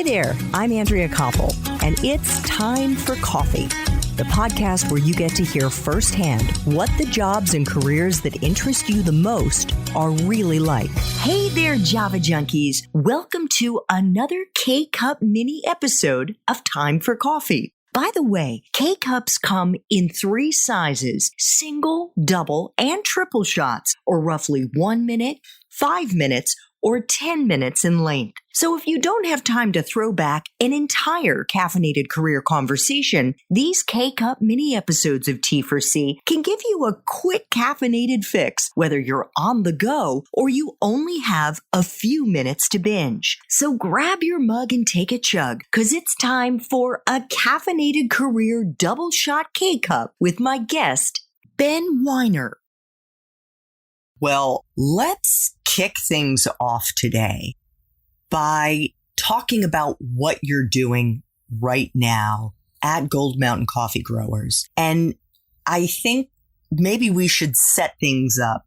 Hi there, I'm Andrea Koppel, and it's time for coffee, the podcast where you get to hear firsthand what the jobs and careers that interest you the most are really like. Hey there, Java junkies. Welcome to another K-Cup mini episode of Time for Coffee. By the way, K-Cups come in 3 sizes, single, double, and triple shots, or roughly 1 minute, 5 minutes, or 10 minutes in length. So if you don't have time to throw back an entire caffeinated career conversation, these K-Cup mini episodes of T4C can give you a quick caffeinated fix, whether you're on the go or you only have a few minutes to binge. So grab your mug and take a chug, because it's time for a caffeinated career double shot K-Cup with my guest, Ben Weiner. Well, let's kick things off today by talking about what you're doing right now at Gold Mountain Coffee Growers. And I think maybe we should set things up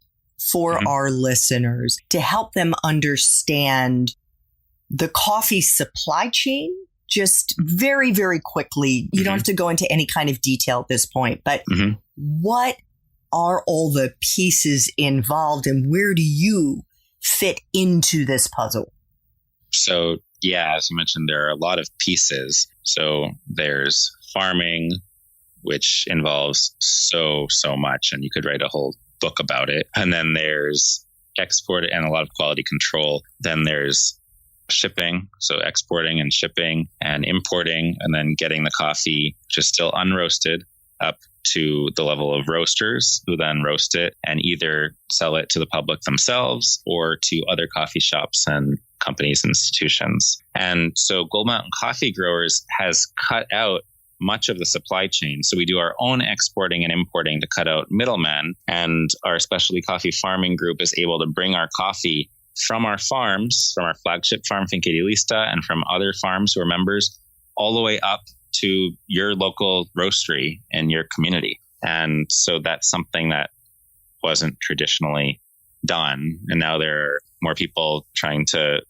for our listeners to help them understand the coffee supply chain. Just very, very quickly. You don't have to go into any kind of detail at this point, but what are all the pieces involved and where do you fit into this puzzle? So, as you mentioned, there are a lot of pieces. So there's farming, which involves so much, and you could write a whole book about it. And then there's export and a lot of quality control. Then there's shipping, so exporting and shipping and importing, and then getting the coffee just still unroasted up to the level of roasters who then roast it and either sell it to the public themselves or to other coffee shops and companies and institutions. And so Gold Mountain Coffee Growers has cut out much of the supply chain. So we do our own exporting and importing to cut out middlemen, and our specialty coffee farming group is able to bring our coffee from our farms, from our flagship farm, Finca de Lista, and from other farms who are members, all the way up to your local roastery in your community. And so that's something that wasn't traditionally done. And now there are more people trying to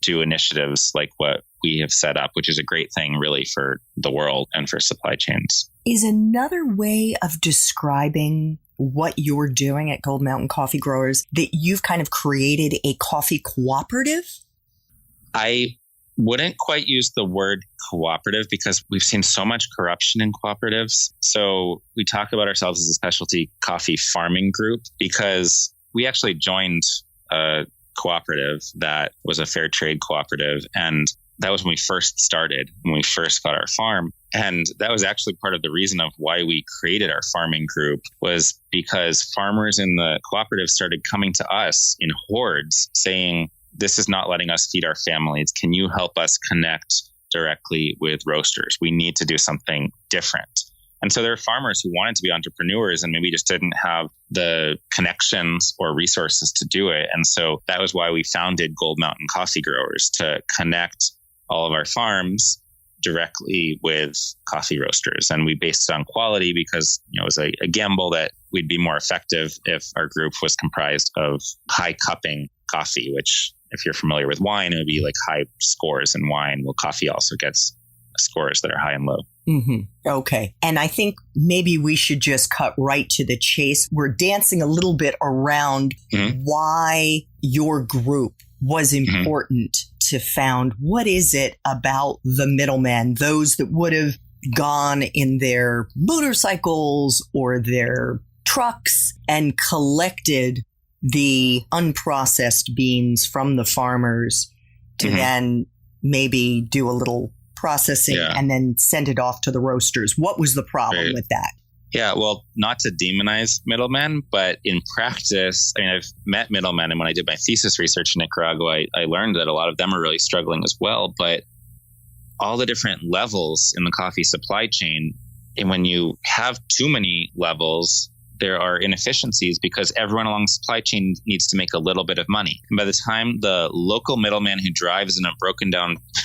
do initiatives like what we have set up, which is a great thing really for the world and for supply chains. Is another way of describing what you're doing at Gold Mountain Coffee Growers that you've kind of created a coffee cooperative? I wouldn't quite use the word cooperative because we've seen so much corruption in cooperatives. So we talk about ourselves as a specialty coffee farming group because we actually joined a cooperative that was a fair trade cooperative. And that was when we first started, when we first got our farm. And that was actually part of the reason of why we created our farming group, was because farmers in the cooperative started coming to us in hordes saying, this is not letting us feed our families. Can you help us connect directly with roasters? We need to do something different. And so there are farmers who wanted to be entrepreneurs and maybe just didn't have the connections or resources to do it. And so that was why we founded Gold Mountain Coffee Growers, to connect all of our farms directly with coffee roasters. And we based it on quality because it was a gamble that we'd be more effective if our group was comprised of high cupping coffee, which if you're familiar with wine, it would be like high scores in wine. Well, coffee also gets scores that are high and low. Okay. And I think maybe we should just cut right to the chase. We're dancing a little bit around why your group was important to found. What is it about the middlemen, those that would have gone in their motorcycles or their trucks and collected the unprocessed beans from the farmers to then maybe do a little processing and then send it off to the roasters? What was the problem with that? Yeah, well, not to demonize middlemen, but in practice, I've met middlemen. And when I did my thesis research in Nicaragua, I learned that a lot of them are really struggling as well. But all the different levels in the coffee supply chain, and when you have too many levels, there are inefficiencies because everyone along the supply chain needs to make a little bit of money. And by the time the local middleman who drives in a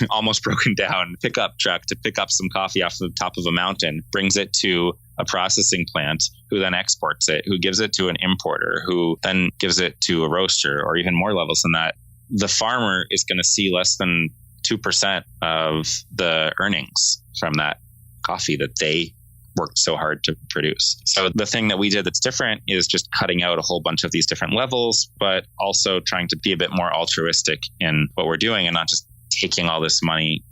almost broken down pickup truck to pick up some coffee off the top of a mountain, brings it to a processing plant, who then exports it, who gives it to an importer, who then gives it to a roaster, or even more levels than that, the farmer is going to see less than 2% of the earnings from that coffee that they worked so hard to produce. So the thing that we did that's different is just cutting out a whole bunch of these different levels, but also trying to be a bit more altruistic in what we're doing and not just taking all this money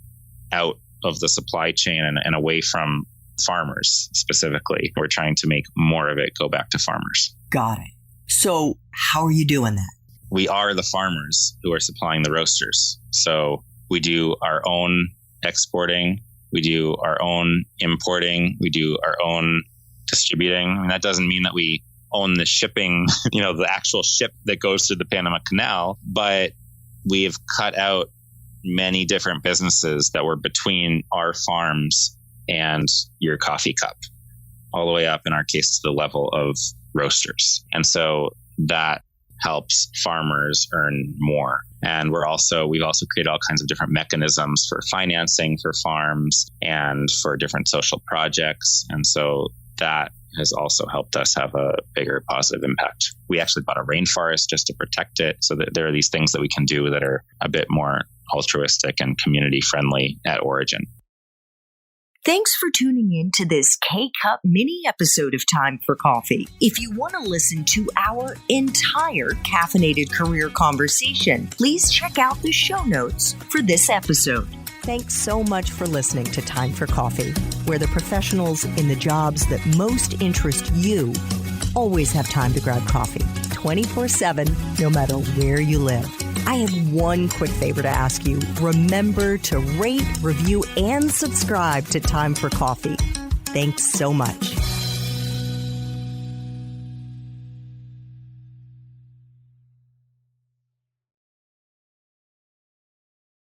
out of the supply chain and away from farmers specifically. We're trying to make more of it go back to farmers. Got it. So how are you doing that? We are the farmers who are supplying the roasters. So we do our own exporting. We do our own importing. We do our own distributing. I mean, that doesn't mean that we own the shipping, the actual ship that goes through the Panama Canal, but we've cut out many different businesses that were between our farms and your coffee cup, all the way up, in our case, to the level of roasters. And so that helps farmers earn more. And we've also created all kinds of different mechanisms for financing for farms and for different social projects. And so that has also helped us have a bigger positive impact. We actually bought a rainforest just to protect it. So that there are these things that we can do that are a bit more altruistic and community friendly at origin. Thanks for tuning in to this K-Cup mini episode of Time for Coffee. If you want to listen to our entire caffeinated career conversation, please check out the show notes for this episode. Thanks so much for listening to Time for Coffee, where the professionals in the jobs that most interest you always have time to grab coffee 24/7, no matter where you live. I have one quick favor to ask you. Remember to rate, review, and subscribe to Time for Coffee. Thanks so much.